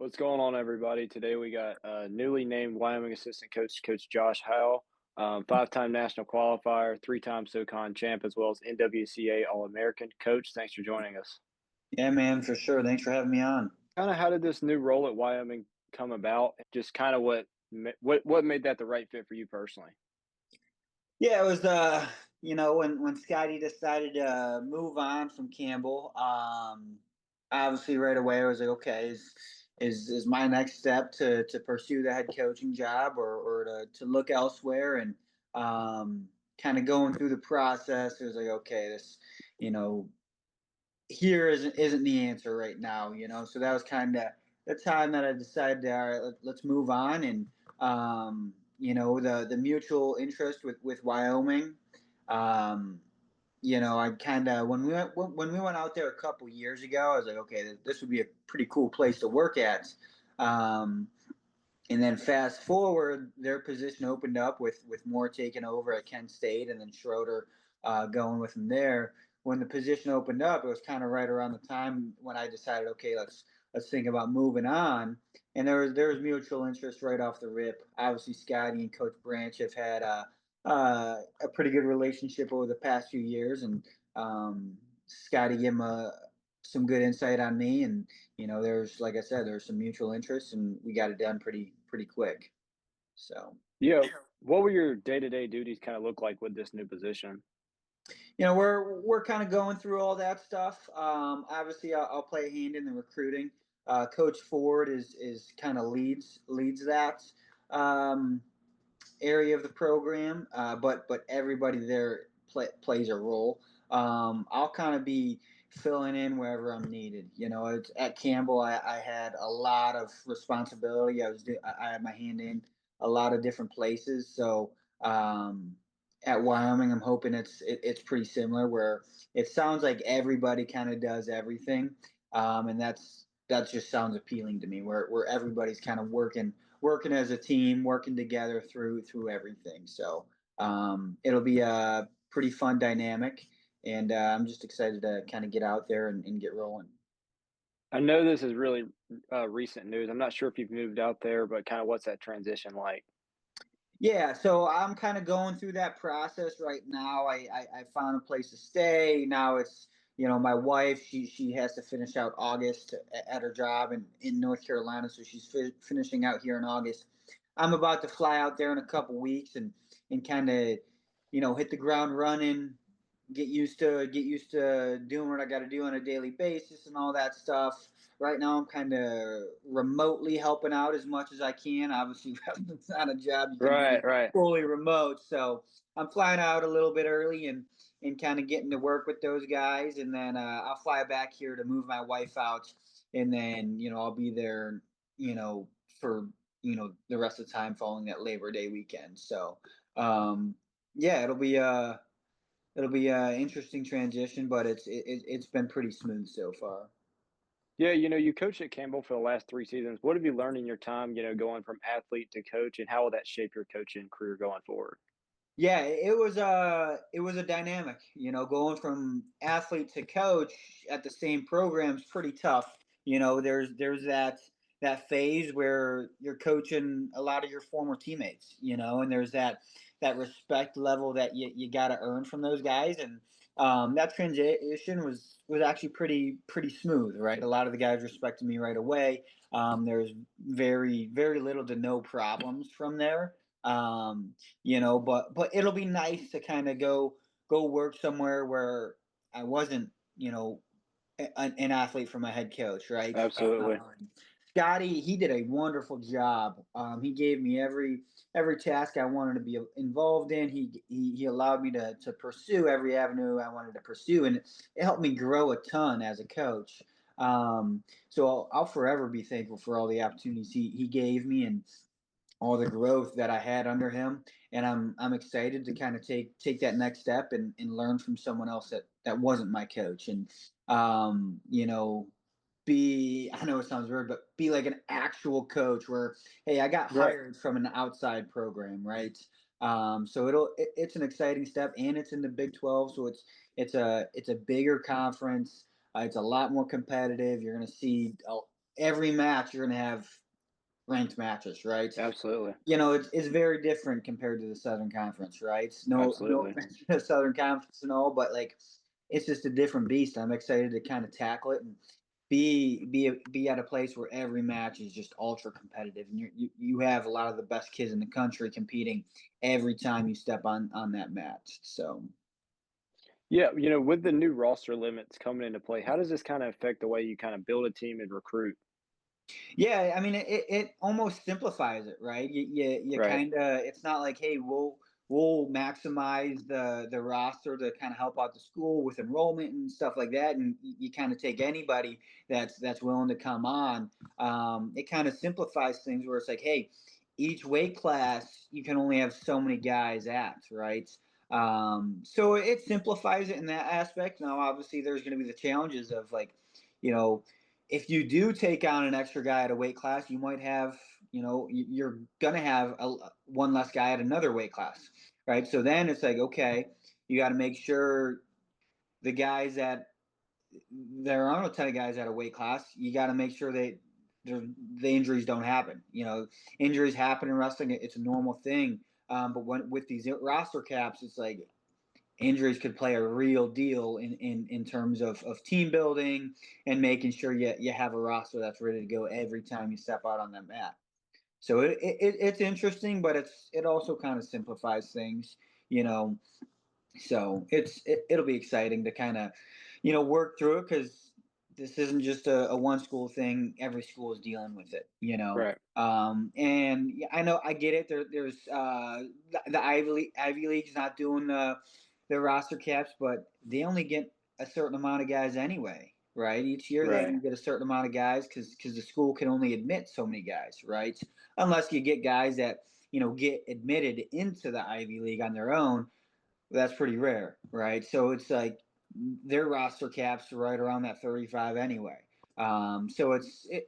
What's going on, everybody? Today we got newly named Wyoming assistant coach, Coach Josh Heil, five-time national qualifier, three-time SoCon champ, as well as NWCA All-American. Coach, thanks for joining us. Yeah, man, for sure. Thanks for having me on. Kind of how did this new role at Wyoming come about? Just kind of what made that the right fit for you personally? Yeah, it was when Scotty decided to move on from Campbell, obviously right away I was like, okay, is my next step to pursue the head coaching job or to look elsewhere and kind of going through the process, it was like, okay, this, you know, here isn't the answer right now, So that was kind of the time that I decided, all right, let's move on, and the mutual interest with Wyoming. Um, I kind of when we went out there a couple years ago, I was like, okay, this would be a pretty cool place to work at. Um, and then fast forward, their position opened up with Moore taking over at Kent State, and then Schroeder going with him there. When the position opened up, it was kind of right around the time when I decided, okay, let's think about moving on. And there was mutual interest right off the rip. Obviously, Scotty and Coach Branch have had a pretty good relationship over the past few years, and Scotty gave him some good insight on me, and there's, like I said, there's some mutual interest, and we got it done pretty quick. So, Yeah, what were your day-to-day duties kind of look like with this new position? we're kind of going through all that stuff. Obviously, I'll play a hand in the recruiting. Coach Ford is kind of leads that um, area of the program, but everybody there plays a role. I'll kind of be filling in wherever I'm needed. It's, at Campbell, I had a lot of responsibility. I had my hand in a lot of different places. So at Wyoming, I'm hoping it's pretty similar, where it sounds like everybody kind of does everything, and that just sounds appealing to me. Where everybody's kind of working as a team, working together through everything. So it'll be a pretty fun dynamic, and I'm just excited to kind of get out there and get rolling. I know this is really recent news. I'm not sure if you've moved out there, but kind of what's that transition like? Yeah, so I'm kind of going through that process right now. I found a place to stay. Now it's, my wife, she has to finish out August at her job in North Carolina, so she's finishing out here in August. I'm about to fly out there in a couple weeks and kind of, hit the ground running, get used to doing what I got to do on a daily basis and all that stuff. Right now, I'm kind of remotely helping out as much as I can. Obviously, it's not a job you can Right, do right. fully remote, so I'm flying out a little bit early and kind of getting to work with those guys, and then I'll fly back here to move my wife out, and then I'll be there, for the rest of the time following that Labor Day weekend. So um, yeah, it'll be a interesting transition, but it's been pretty smooth so far. Yeah, you coached at Campbell for the last three seasons. What have you learned in your time, going from athlete to coach, and how will that shape your coaching career going forward? Yeah, it was a dynamic, going from athlete to coach at the same program is pretty tough. There's that phase where you're coaching a lot of your former teammates, and there's that respect level that you got to earn from those guys, and that transition was actually pretty smooth, right? A lot of the guys respected me right away. There's very little to no problems from there. But it'll be nice to kind of go work somewhere where I wasn't, an athlete from a head coach, right? Absolutely. Scotty, he did a wonderful job. He gave me every task I wanted to be involved in. He allowed me to pursue every avenue I wanted to pursue, and it helped me grow a ton as a coach. So I'll forever be thankful for all the opportunities he gave me, and all the growth that I had under him, and I'm excited to kind of take that next step and learn from someone else that wasn't my coach, and be, I know it sounds weird, but be like an actual coach where, hey, I got Right. hired from an outside program, right? So it's an exciting step, and it's in the Big 12, so it's a bigger conference. It's a lot more competitive. You're going to see every match you're going to have ranked matches, right? Absolutely. It's very different compared to the Southern Conference, right? No Absolutely. offense to the Southern Conference and all, but like it's just a different beast. I'm excited to kind of tackle it and be at a place where every match is just ultra competitive, and you have a lot of the best kids in the country competing every time you step on that match. So Yeah, with the new roster limits coming into play, how does this kind of affect the way you kind of build a team and recruit? yeah, I mean, it almost simplifies it, right? You Right. kind of, it's not like, hey, we'll maximize the roster to kind of help out the school with enrollment and stuff like that, and you kind of take anybody that's willing to come on. It kind of simplifies things where it's like, hey, each weight class you can only have so many guys at, right? So it simplifies it in that aspect. Now, obviously, there's going to be the challenges of like, you know, if you do take on an extra guy at a weight class, you might have, you're going to have one less guy at another weight class, right? So then it's like, okay, you got to make sure the guys that there aren't a ton of guys at a weight class, you got to make sure the injuries don't happen. Injuries happen in wrestling; it's a normal thing. But when with these roster caps, it's like injuries could play a real deal in terms of team building and making sure you have a roster that's ready to go every time you step out on that mat. So it's interesting, but it also kind of simplifies things, you know. So it'll be exciting to kind of, work through it because this isn't just a one school thing. Every school is dealing with it, Right. And yeah, I know I get it. There's the Ivy League's not doing the roster caps, but they only get a certain amount of guys anyway, right? Each year they Right. only get a certain amount of guys because the school can only admit so many guys, right? Unless you get guys that get admitted into the Ivy League on their own, that's pretty rare, right? So it's like their roster caps are right around that 35 anyway. So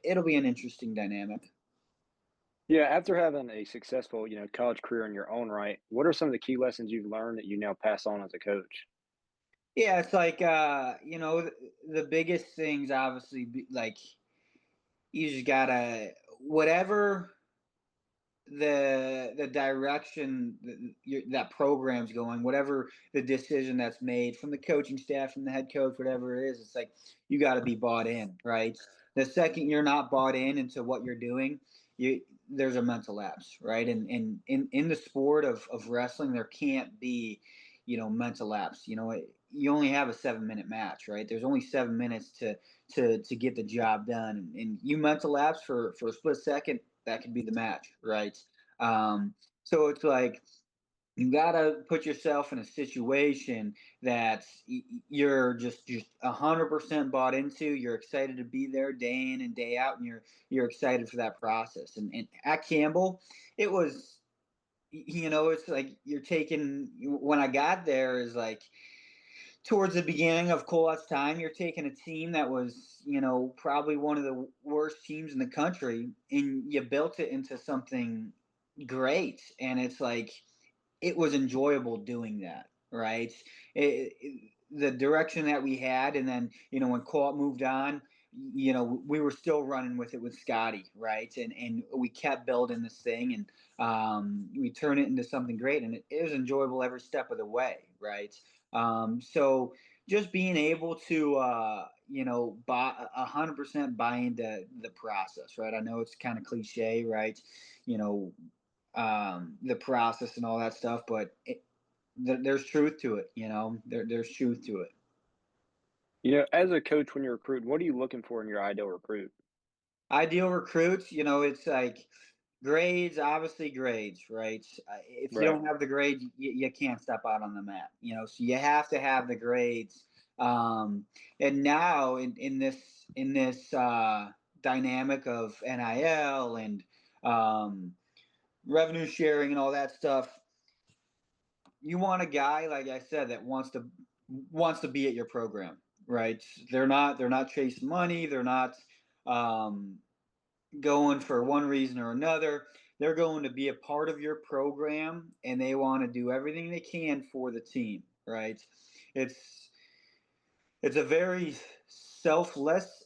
it'll be an interesting dynamic. Yeah, after having a successful, college career in your own right, what are some of the key lessons you've learned that you now pass on as a coach? Yeah, it's like the biggest things obviously like you just gotta whatever the direction that program's going, whatever the decision that's made from the coaching staff, from the head coach, whatever it is, it's like you got to be bought in, right? The second you're not bought in into what you're doing, you there's a mental lapse, right? And in the sport of wrestling, there can't be, mental lapse. You only have a 7-minute match, right? There's only 7 minutes to get the job done, and you mental lapse for a split second, that could be the match, right? Um, so it's like you gotta put yourself in a situation that you're just 100% bought into. You're excited to be there day in and day out, and you're excited for that process. And at Campbell, it was, it's like you're taking when I got there is like towards the beginning of Kolat's time, you're taking a team that was, probably one of the worst teams in the country, and you built it into something great. And it's like it was enjoyable doing that, right? The direction that we had, and then when Kolat moved on, we were still running with it with Scotti, right? And we kept building this thing, and we turned it into something great, and it was enjoyable every step of the way, right? So just being able to buy 100% buy into the process, right? I know it's kind of cliche, right? You know, the process and all that stuff, but there's truth to it. There's truth to it. As a coach, when you're recruiting, what are you looking for in your ideal recruit? Ideal recruits, it's like grades, obviously grades, right? If you Right. don't have the grades, you can't step out on the mat. So you have to have the grades. And now in this dynamic of NIL and um, revenue sharing and all that stuff, you want a guy like I said that wants to be at your program, right? They're not chasing money. They're not um, going for one reason or another. They're going to be a part of your program, and they want to do everything they can for the team, right? It's it's a very selfless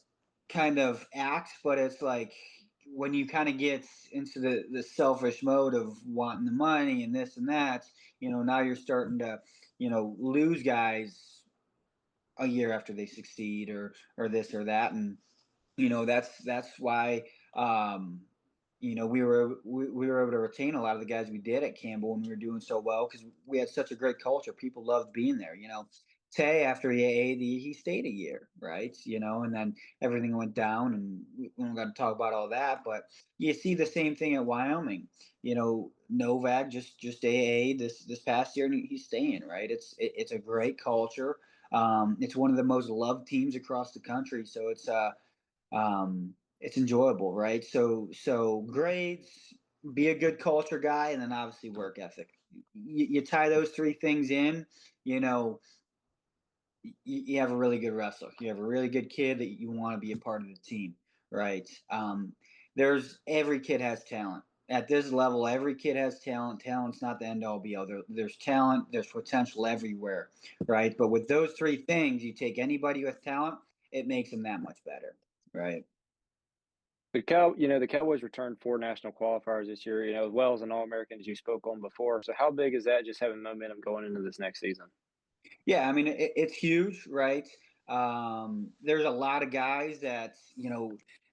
kind of acts, but it's like when you kind of get into the selfish mode of wanting the money and this and that, now you're starting to, lose guys a year after they succeed or this or that. And that's why we were able to retain a lot of the guys we did at Campbell when we were doing so well because we had such a great culture. People loved being there. Tay, after he stayed a year, right? And then everything went down, and we don't got to talk about all that. But you see the same thing at Wyoming. Novak just AA this past year, and he's staying, right? It's a great culture. It's one of the most loved teams across the country, so it's enjoyable, right? So grades, be a good culture guy, and then obviously work ethic. You tie those three things in, you know, you have a really good wrestler. You have a really good kid that you want to be a part of the team, right? There's every kid has talent at this level. Every kid has talent. Talent's not the end all be all. There's talent. There's potential everywhere, right? But with those three things, you take anybody with talent, it makes them that much better, right? The Cowboys returned 4 national qualifiers this year, as well as an All-American as you spoke on before. So how big is that just having momentum going into this next season? Yeah, I mean it's huge, right? There's a lot of guys that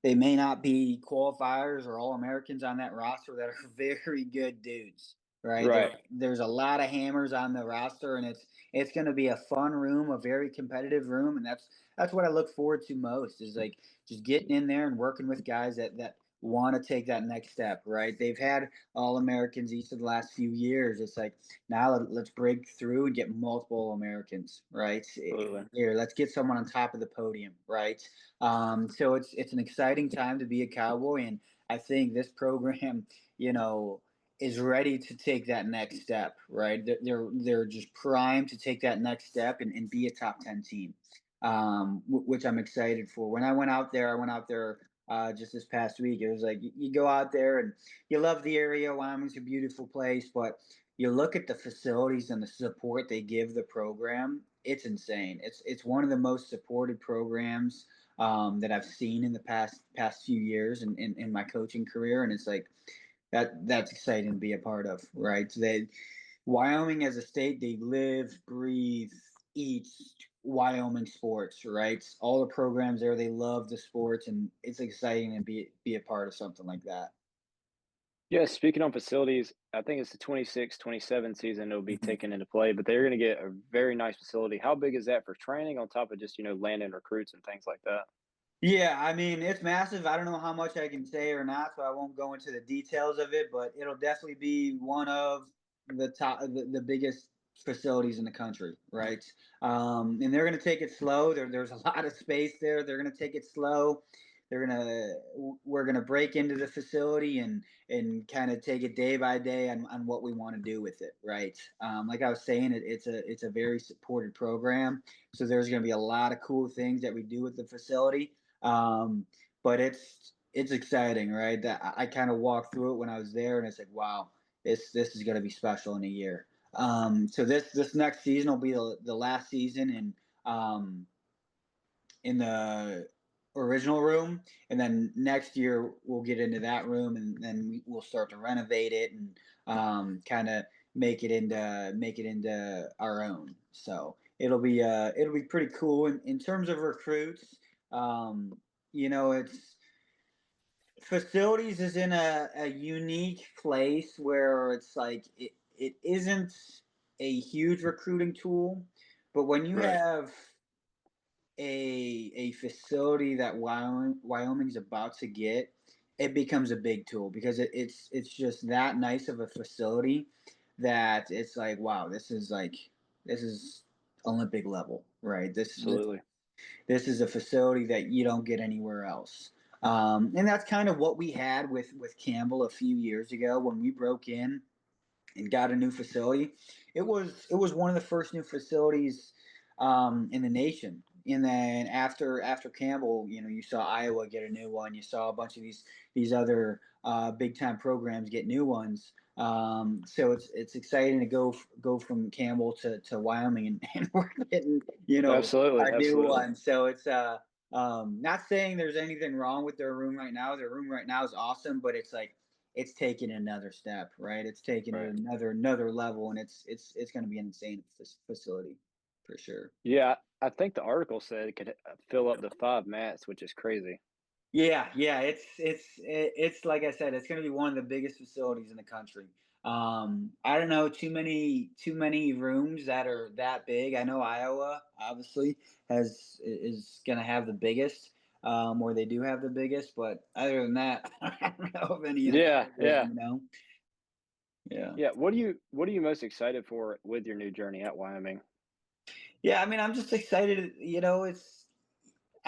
they may not be qualifiers or all Americans on that roster that are very good dudes, right? Right. There's a lot of hammers on the roster, and it's going to be a fun room, a very competitive room, and that's what I look forward to most is like just getting in there and working with guys that want to take that next step, right? They've had all Americans each of the last few years. It's like now let's break through and get multiple Americans, right? Absolutely. Here, let's get someone on top of the podium, right? So it's an exciting time to be a Cowboy, and I think this program, you know, is ready to take that next step, right? They're just primed to take that next step and be a top 10 team, which I'm excited for. When I went out there, just this past week. It was like you go out there and you love the area. Wyoming's a beautiful place, but you look at the facilities and the support they give the program. It's insane. It's one of the most supported programs that I've seen in the past few years in my coaching career, and it's like that's exciting to be a part of, right? Wyoming as a state, they live, breathe, eat Wyoming sports, right? All the programs there, they love the sports, and it's exciting to be a part of something like that. Yeah, speaking on facilities, I think it's the 26-27 season it'll be taken into play, but they're going to get a very nice facility. How big is that for training on top of just, landing recruits and things like that? Yeah, I mean, it's massive. I don't know how much I can say or not, so I won't go into the details of it, but it'll definitely be one of the biggest facilities in the country, right? And they're going to take it slow. There's a lot of space there. They're going to take it slow. We're going to break into the facility and kind of take it day by day on what we want to do with it, right? Like I was saying, it's a very supported program, so there's going to be a lot of cool things that we do with the facility. um, but it's exciting, right? That I kind of walked through it when I was there, and it's like, wow, this is going to be special in a year. So this next season will be the last season in the original room, and then next year we'll get into that room, and then we'll start to renovate it and kind of make it into our own. So it'll be pretty cool in terms of recruits. It's facilities is in a unique place where it's like it isn't a huge recruiting tool, but when you Right. have a facility that Wyoming's about to get, it becomes a big tool because it's just that nice of a facility that it's like, wow, this is Olympic level, right? Absolutely. This is a facility that you don't get anywhere else. And that's kind of what we had with Campbell a few years ago when we broke in and got a new facility. It was one of the first new facilities in the nation. And then after Campbell, you saw Iowa get a new one. You saw a bunch of these other big time programs get new ones. So it's exciting to go from Campbell to Wyoming, and we're getting Absolutely. a new Absolutely. one. So Not saying there's anything wrong with their room right now. Their room right now is awesome, but it's like it's taking another step, right? It's taking it Right. another level, and it's going to be an insane facility for sure. Yeah, I think the article said it could fill up to 5 mats, which is crazy. Yeah, yeah, it's like I said, it's going to be one of the biggest facilities in the country. I don't know too many rooms that are that big. I know Iowa obviously is going to have the biggest, or they do have the biggest, but other than that, I don't know of any other Yeah, bigger, yeah. you know. Yeah. Yeah, what are you most excited for with your new journey at Wyoming? Yeah, I mean, I'm just excited,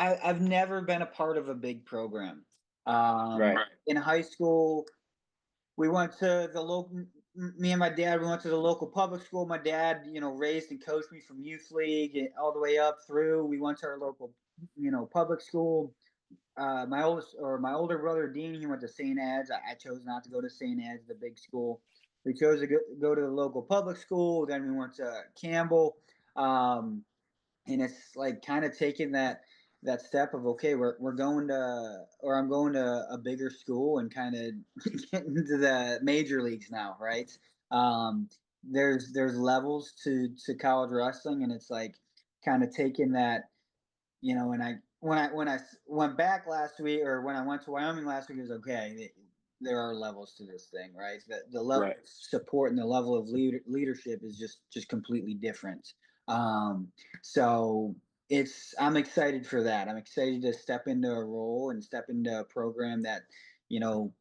I've never been a part of a big program. Right, Right. In high school, we went to the local. Me and my dad, we went to the local public school. My dad, raised and coached me from youth league all the way up through. We went to our local, public school. My older brother Dean, he went to St. Ed's. I chose not to go to St. Ed's, the big school. We chose to go to the local public school. Then we went to Campbell. Um, and it's like kind of taking that step of, okay, we're going to, or I'm going to a bigger school and kind of getting into the major leagues now, right? um there's levels to college wrestling, and it's like kind of taking that, and I went back last week, or when I went to Wyoming last week, it was okay. There are levels to this thing, right? The level right. of support and the level of leadership is just completely different. Um, so I'm excited for that. I'm excited to step into a role and step into a program that, you know,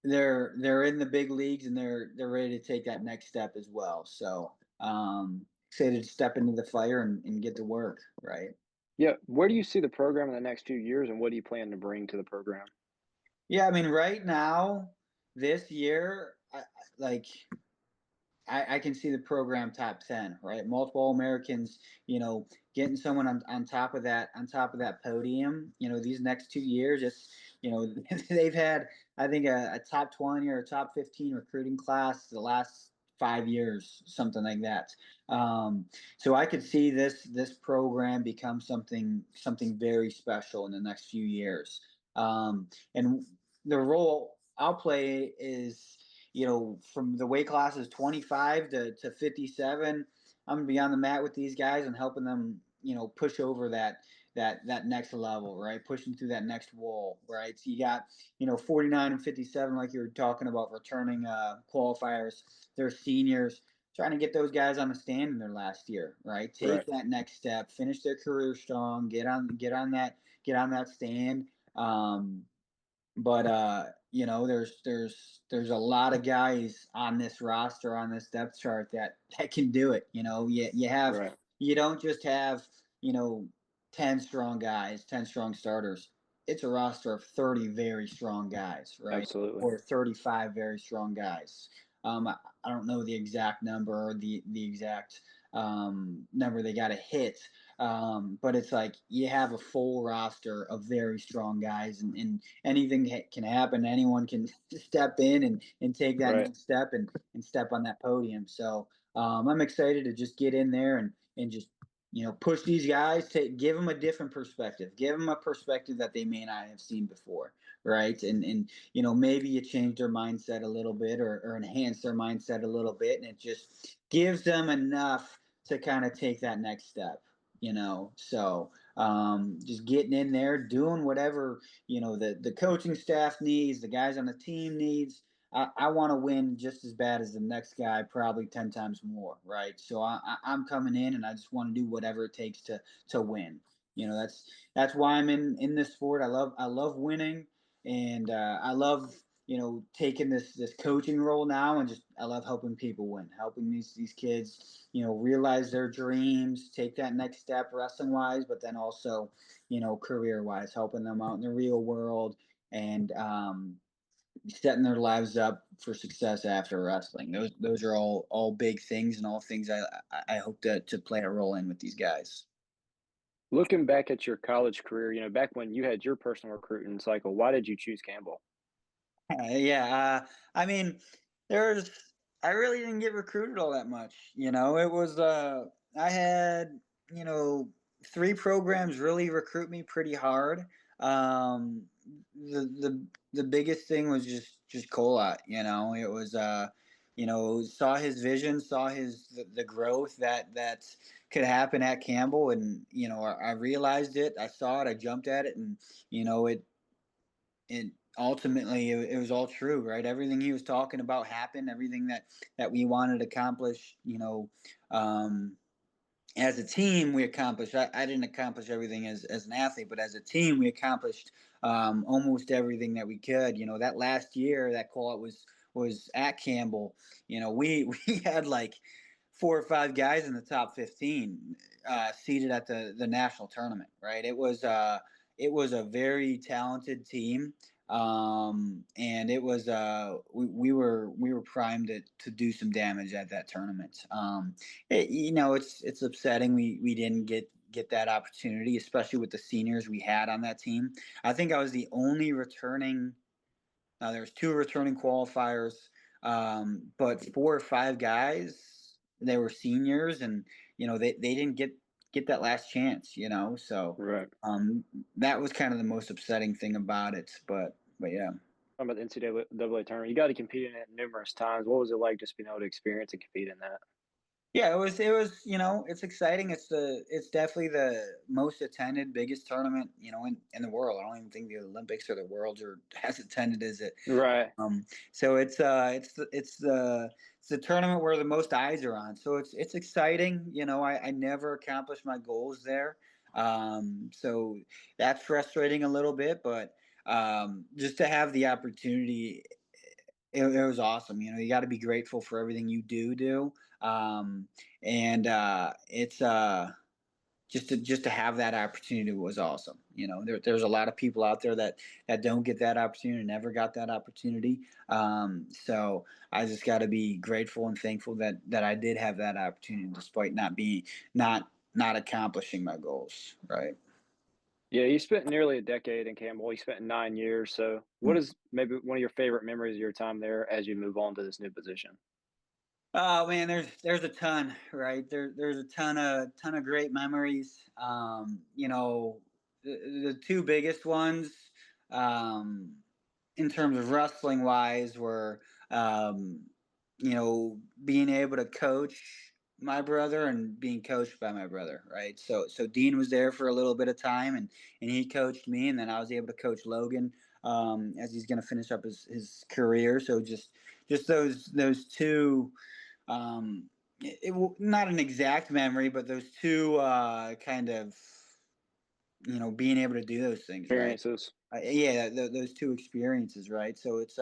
they're in the big leagues, and they're ready to take that next step as well. So excited to step into the fire and get to work, right? Yeah, where do you see the program in the next few years, and what do you plan to bring to the program? Yeah, I mean, right now, this year, like I can see the program top 10, right? Multiple Americans, getting someone on top of that podium. These next 2 years, they've had, I think, a top 20 or a top 15 recruiting class the last 5 years, something like that. So I could see this program become something very special in the next few years. And the role I'll play is, from the weight classes 25 to 57, I'm gonna be on the mat with these guys and helping them, push over that next level, right? Pushing through that next wall, right? So you got, 49 and 57, like you were talking about, returning qualifiers. They're seniors, trying to get those guys on the stand in their last year, right? Take Right, that next step, finish their career strong, get on that stand. But there's a lot of guys on this roster, on this depth chart, that can do it. right. You don't just have, you know 10 strong guys, 10 strong starters. It's a roster of 30 very strong guys, right? Absolutely. Or 35 very strong guys. I don't know the exact number, or the exact number they got to hit, but it's like you have a full roster of very strong guys, and anything can happen. Anyone can step in and take that Right. next step and step on that podium. So I'm excited to just get in there and just, push these guys to give them a different perspective, give them a perspective that they may not have seen before, right? And maybe you change their mindset a little bit, or enhance their mindset a little bit, and it just gives them enough to kind of take that next step. So just getting in there, doing whatever, the coaching staff needs, the guys on the team needs. I want to win just as bad as the next guy, probably 10 times more, right? So I'm coming in, and I just want to do whatever it takes to win. That's why I'm in this sport. I love winning, and I love, taking this coaching role now, and just I love helping people win, helping these kids, realize their dreams, take that next step wrestling wise, but then also, career wise, helping them out in the real world, and setting their lives up for success after wrestling. Those are all big things, and all things I hope to play a role in with these guys. Looking back at your college career, back when you had your personal recruiting cycle, why did you choose Campbell? Yeah, I mean, there's I really didn't get recruited all that much. It was I had, you know three programs really recruit me pretty hard. Um, the biggest thing was just Kolat. It was saw his vision, saw the growth that could happen at Campbell, and I realized it. I saw it. I jumped at it, and it ultimately it was all true, right? Everything he was talking about happened. Everything that we wanted to accomplish, um, as a team, we accomplished. I didn't accomplish everything as an athlete, but as a team, we accomplished almost everything that we could. That last year, that call was at Campbell. We we had like 4 or 5 guys in the top 15 seated at the national tournament. Right? It was a very talented team, and it was we were primed to do some damage at that tournament. It's upsetting we didn't get that opportunity, especially with the seniors we had on that team. I think I was the only returning. There was 2 returning qualifiers, but 4 or 5 guys, they were seniors, and they didn't get that last chance. So Right. um, that was kind of the most upsetting thing about it. But yeah. Talking about the NCAA tournament, you got to compete in it numerous times. What was it like just being able to experience and compete in that? Yeah, it was, it's exciting. It's definitely the most attended, biggest tournament, in the world. I don't even think the Olympics or the Worlds are as attended as it. Right. So it's the tournament where the most eyes are on. So it's exciting. I never accomplished my goals there. So that's frustrating a little bit, but just to have the opportunity, it was awesome. You got to be grateful for everything you do. And it's just to have that opportunity was awesome. There's a lot of people out there that don't get that opportunity, never got that opportunity. So I just got to be grateful and thankful that I did have that opportunity, despite not accomplishing my goals. Right. Yeah, you spent nearly a decade in Campbell. You spent 9 years. So, what is maybe one of your favorite memories of your time there as you move on to this new position? Oh man, there's a ton, right? There's a ton of great memories. The two biggest ones, um, in terms of wrestling wise, were being able to coach my brother and being coached by my brother, right? So Dean was there for a little bit of time, and he coached me, and then I was able to coach Logan, as he's going to finish up his career. So just those two, not an exact memory, but those two kind of being able to do those things, right? Experiences. Yeah, those two experiences, right? So it's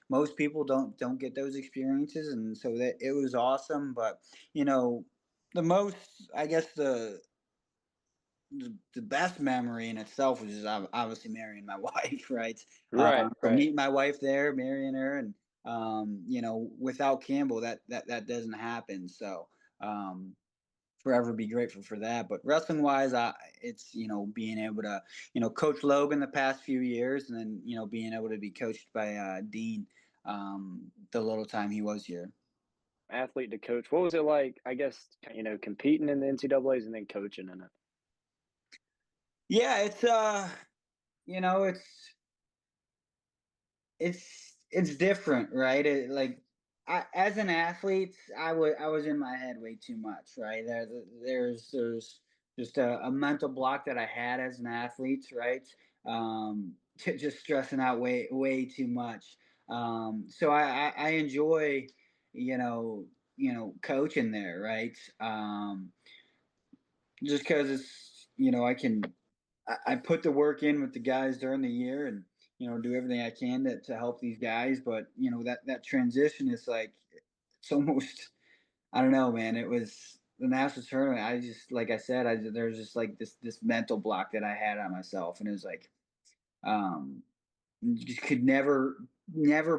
most people don't get those experiences, and so that it was awesome. But you know, the most, I guess, the best memory in itself was just obviously marrying my wife, right? Right, So right. meeting my wife there, marrying her, and without Campbell, that doesn't happen. So forever be grateful for that. But wrestling wise, it's being able to coach Logan the past few years, and then being able to be coached by Dean, the little time he was here. Athlete to coach. What was it like, I guess, competing in the NCAAs and then coaching in it? Yeah, you know it's it's different, right? As an athlete, I was in my head way too much, right? There's just a mental block that I had as an athlete, right? Just stressing out way too much. So I enjoy, coaching there, right? Just because I put the work in with the guys during the year, and do everything I can to help these guys. But that transition is like, it's almost, I don't know, man. It was the national tournament. I just, like I said, there's just like this mental block that I had on myself, and it was like, um, just could never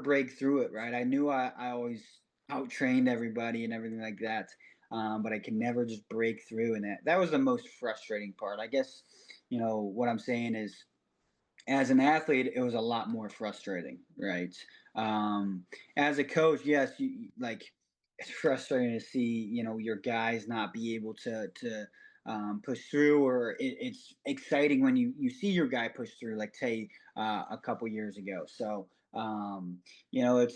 break through it. Right? I knew I always out trained everybody and everything like that, but I could never just break through, and that was the most frustrating part. I guess what I'm saying is, as an athlete, it was a lot more frustrating, right? As a coach, yes, like, it's frustrating to see your guys not be able to push through, or it's exciting when you see your guy push through, like say a couple years ago. So you know, it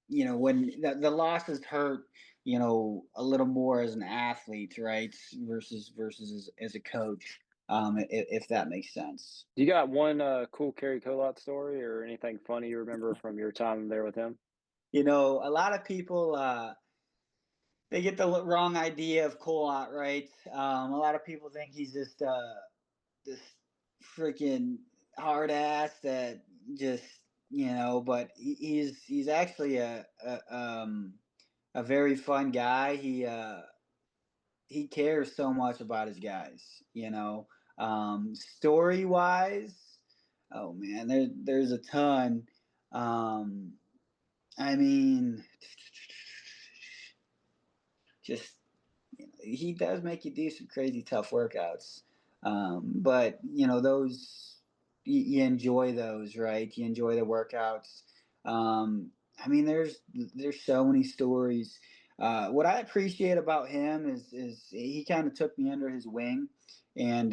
when the losses hurt, a little more as an athlete, right? Versus as a coach, if that makes sense. You got one cool Cary Kolat story or anything funny you remember from your time there with him? A lot of people they get the wrong idea of Kolat, right? A lot of people think he's just this freaking hard ass that just but he's actually a very fun guy. He cares so much about his guys. Story wise, oh man, there's a ton. Um, I mean, just he does make you do some crazy tough workouts. But those you enjoy those, right? You enjoy the workouts. I mean, there's so many stories. What I appreciate about him is he kind of took me under his wing, and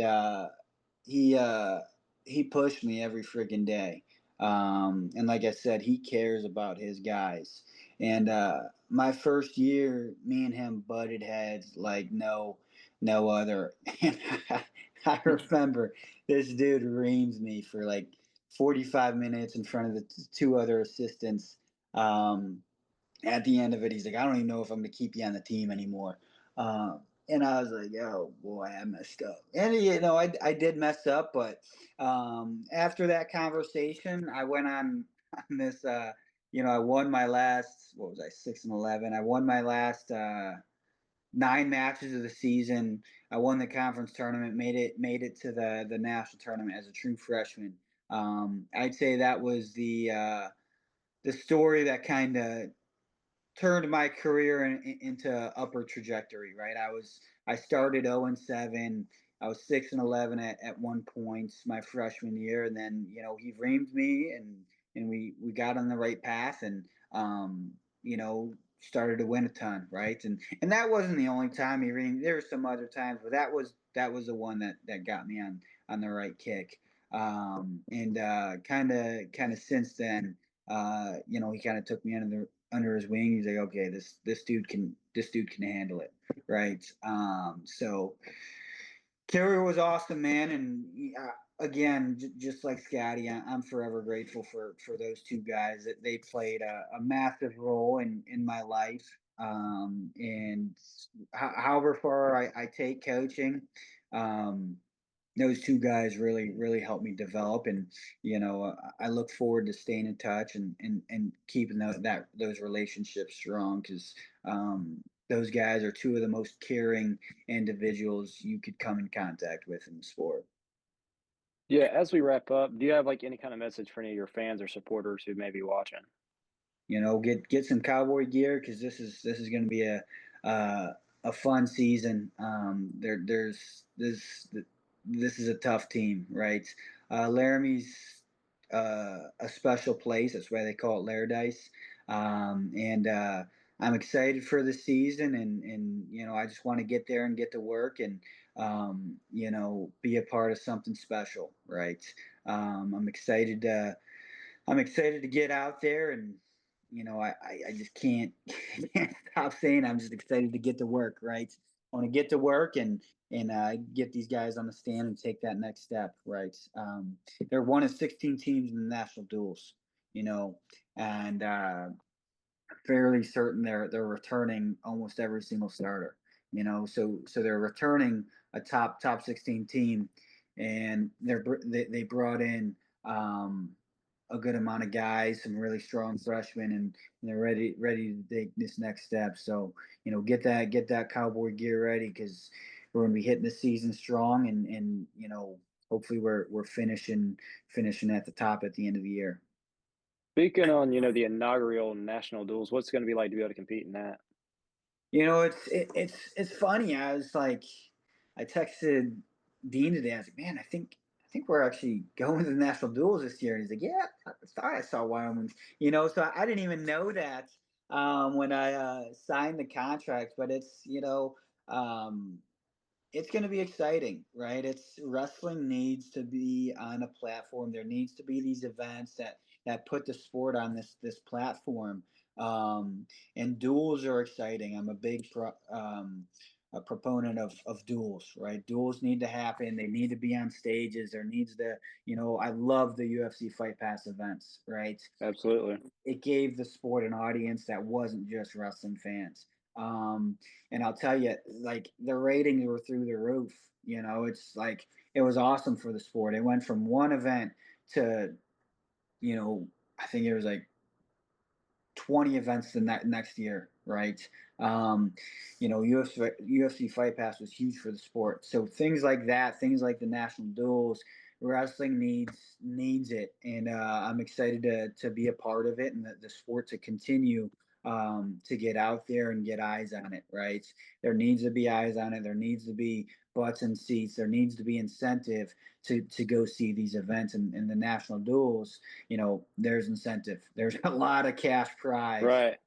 he uh, he pushed me every freaking day. And like I said, he cares about his guys. And my first year, me and him butted heads like no other. And I remember this dude reams me for like 45 minutes in front of the two other assistants. Um, at the end of it, he's like, I don't even know if I'm going to keep you on the team anymore. And I was like, oh boy, I messed up. And I did mess up, but after that conversation, I went on this. I won my last. What was I, 6-11? I won my last 9 matches of the season. I won the conference tournament. Made it to the national tournament as a true freshman. I'd say that was the story that kind of turned my career into upper trajectory. Right, I started 0-7. I was 6-11 at one point my freshman year, and then he reamed me, and we got on the right path, and you know started to win a ton. Right, and that wasn't the only time he reamed. There were some other times, but that was the one that got me on the right kick. And kind of since then, he kind of took me under his wing. He's like, okay, this dude can handle it, right? So Cary was awesome, man, and again, just like Scotti, I'm forever grateful for those two guys. That they played a massive role in my life. And however far I take coaching, um, those two guys really helped me develop, and I look forward to staying in touch and keeping those relationships strong, because those guys are two of the most caring individuals you could come in contact with in the sport. Yeah, as we wrap up, do you have like any kind of message for any of your fans or supporters who may be watching? Get some cowboy gear, because this is going to be a fun season. This is a tough team, right? Laramie's a special place. That's why they call it Laradice. And I'm excited for the season, and I just want to get there and get to work, and be a part of something special, right? I'm excited to get out there, and I just can't stop saying I'm just excited to get to work, right? I want to get to work, and get these guys on the stand and take that next step, right? They're one of 16 teams in the national duels, you know, and fairly certain they're returning almost every single starter. So they're returning a top 16 team, and they brought in a good amount of guys, some really strong freshmen, and they're ready to take this next step. So get that cowboy gear ready, because we're going to be hitting the season strong, and hopefully we're finishing at the top at the end of the year. Speaking on, the inaugural national duels, what's it gonna be like to be able to compete in that? It's funny. I was like, I texted Dean today. I was like, man, I think we're actually going to the national duels this year. And he's like, yeah, I thought I saw Wyoming. So I didn't even know that when I signed the contract. But it's um, it's going to be exciting, right? It's wrestling needs to be on a platform. There needs to be these events that put the sport on this platform. Um, and duels are exciting. I'm a big a proponent of duels, right? Duels need to happen. They need to be on stages. There needs to, I love the UFC Fight Pass events, right? Absolutely. It gave the sport an audience that wasn't just wrestling fans. And I'll tell you, like the ratings were through the roof. It's like it was awesome for the sport. It went from one event to, I think it was like 20 events the next year, right? Um, UFC Fight Pass was huge for the sport. So things like that, things like the national duels, wrestling needs it, and I'm excited to be a part of it and the sport to continue to get out there and get eyes on it. Right? There needs to be eyes on it. There needs to be butts and seats. There needs to be incentive to go see these events and the national duels. There's incentive. There's a lot of cash prize Right.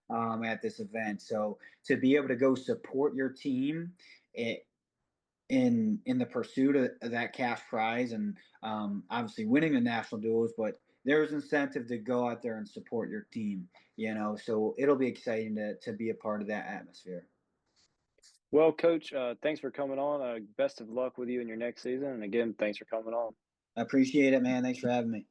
at this event. So to be able to go support your team in the pursuit of that cash prize and obviously winning the national duels, but there's incentive to go out there and support your team. So it'll be exciting to be a part of that atmosphere. Well, Coach, thanks for coming on. Best of luck with you in your next season. And again, thanks for coming on. I appreciate it, man. Thanks for having me.